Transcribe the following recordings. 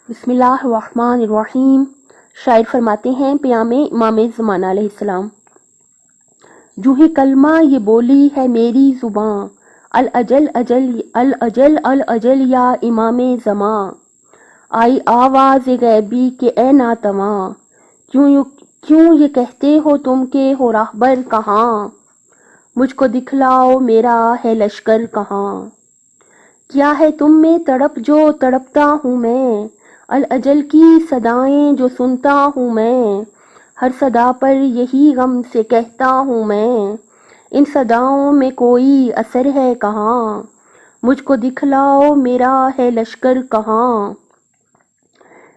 بسم اللہ الرحمن الرحیم۔ شاعر فرماتے ہیں پیام امام زمانہ علیہ السلام۔ جو ہی کلمہ یہ بولی ہے میری زباں، الاجل اجل الاجل الاجل یا امام زماں، آئی آواز غیبی کہ اے ناتواں، کیوں یہ کہتے ہو تم کہ ہو راہبر کہاں، مجھ کو دکھلاؤ میرا ہے لشکر کہاں، کیا ہے تم میں تڑپ جو تڑپتا ہوں میں، الاجل کی صدائیں جو سنتا ہوں میں، ہر صدا پر یہی غم سے کہتا ہوں میں، ان صداؤں میں کوئی اثر ہے کہاں، مجھ کو دکھلاؤ میرا ہے لشکر کہاں،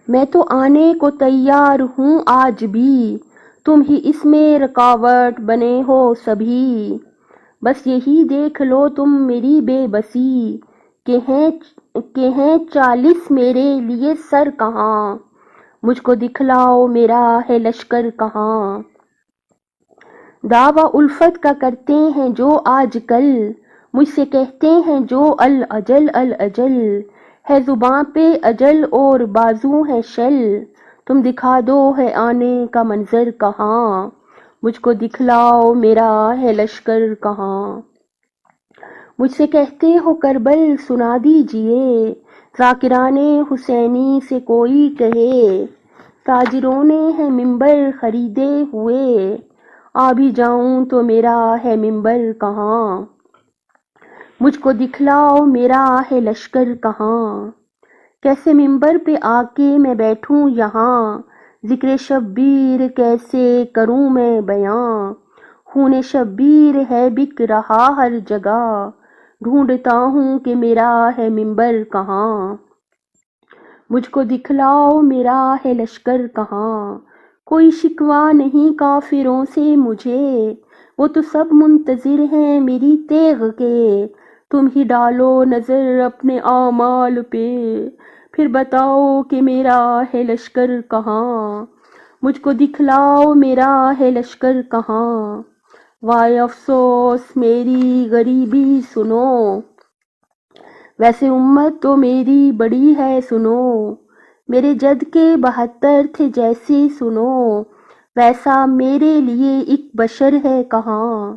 میں تو آنے کو تیار ہوں آج بھی، تم ہی اس میں رکاوٹ بنے ہو سبھی، بس یہی دیکھ لو تم میری بے بسی، کہ ہیں 40 میرے لیے سر کہاں، مجھ کو دکھلاؤ میرا ہے لشکر کہاں، دعویٰ الفت کا کرتے ہیں جو آج کل، مجھ سے کہتے ہیں جو الاجل الاجل، ہے زباں پہ اجل اور بازو ہے شل، تم دکھا دو ہے آنے کا منظر کہاں، مجھ کو دکھلاؤ میرا ہے لشکر کہاں، مجھ سے کہتے ہو کربل سنا دیجئے، ذاکران حسینی سے کوئی کہے، تاجروں نے ہے ممبر خریدے ہوئے، آ بھی جاؤں تو میرا ہے ممبر کہاں، مجھ کو دکھلاؤ میرا ہے لشکر کہاں، کیسے ممبر پہ آ کے میں بیٹھوں یہاں، ذکر شبیر کیسے کروں میں بیاں، خون شبیر ہے بک رہا ہر جگہ، ڈھونڈتا ہوں کہ میرا ہے ممبر کہاں، مجھ کو دکھلاؤ میرا ہے لشکر کہاں، کوئی شکوہ نہیں کافروں سے مجھے، وہ تو سب منتظر ہیں میری تیغ کے، تم ہی ڈالو نظر اپنے اعمال پہ، پھر بتاؤ کہ میرا ہے لشکر کہاں، مجھ کو دکھلاؤ میرا ہے لشکر کہاں، وائے افسوس میری غریبی سنو، ویسے امت تو میری بڑی ہے سنو، میرے جد کے 72 تھے جیسے سنو، ویسا میرے لیے ایک بشر ہے کہاں،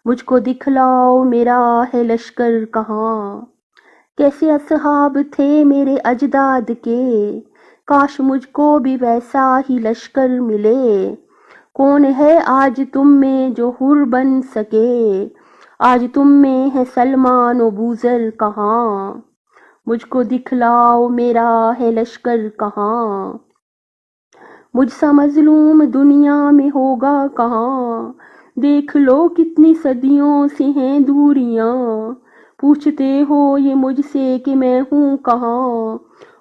مجھ کو دکھلاؤ میرا ہے لشکر کہاں، کیسے اصحاب تھے میرے اجداد کے، کاش مجھ کو بھی ویسا ہی لشکر ملے، کون ہے آج تم میں جو حر بن سکے، آج تم میں ہے سلمان و بوذر کہاں، مجھ کو دکھلاؤ میرا ہے لشکر کہاں، مجھ سا مظلوم دنیا میں ہوگا کہاں، دیکھ لو کتنی صدیوں سے ہیں دوریاں، پوچھتے ہو یہ مجھ سے کہ میں ہوں کہاں،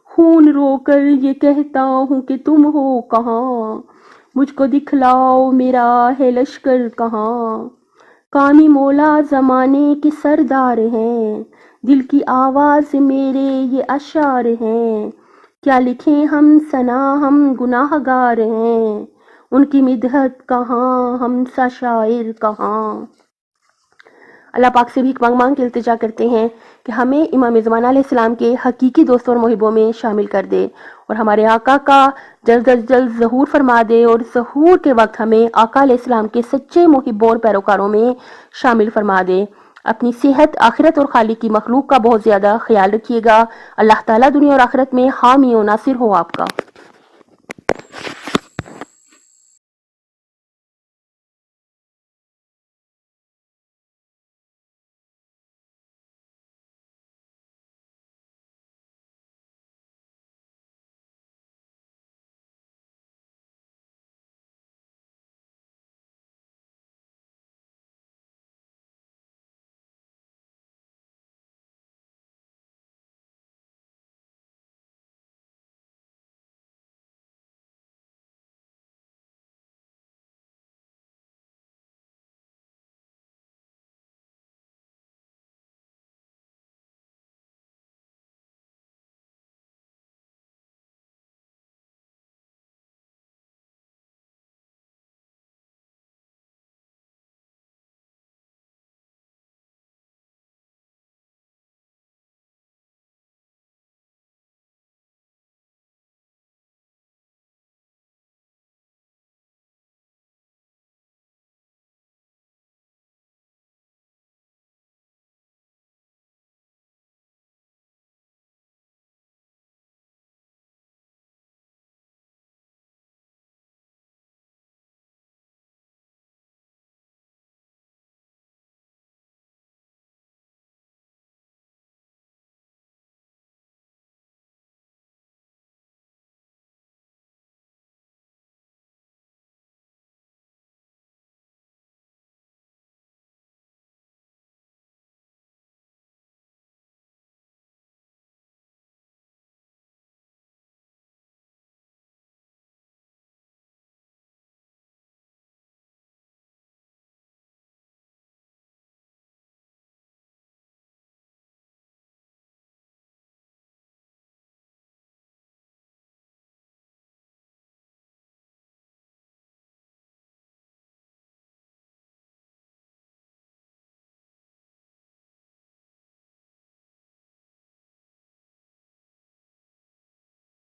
خون رو کر یہ کہتا ہوں کہ تم ہو کہاں، مجھ کو دکھلاؤ میرا ہے لشکر کہاں، کامی مولا زمانے کے سردار ہیں، دل کی آواز میرے یہ اشعار ہیں، کیا لکھیں ہم ثنا ہم گناہ گار ہیں، ان کی مدحت کہاں ہم سا شاعر کہاں۔ اللہ پاک سے بھیک مانگ مانگ کے التجا کرتے ہیں کہ ہمیں امام زمانہ علیہ السلام کے حقیقی دوستوں اور محبوں میں شامل کر دے، اور ہمارے آقا کا جلد از جلد ظہور فرما دے، اور ظہور کے وقت ہمیں آقا علیہ السلام کے سچے محبوں اور پیروکاروں میں شامل فرما دے۔ اپنی صحت، آخرت اور خالق کی مخلوق کا بہت زیادہ خیال رکھیے گا۔ اللہ تعالیٰ دنیا اور آخرت میں حامی و ناصر ہو آپ کا۔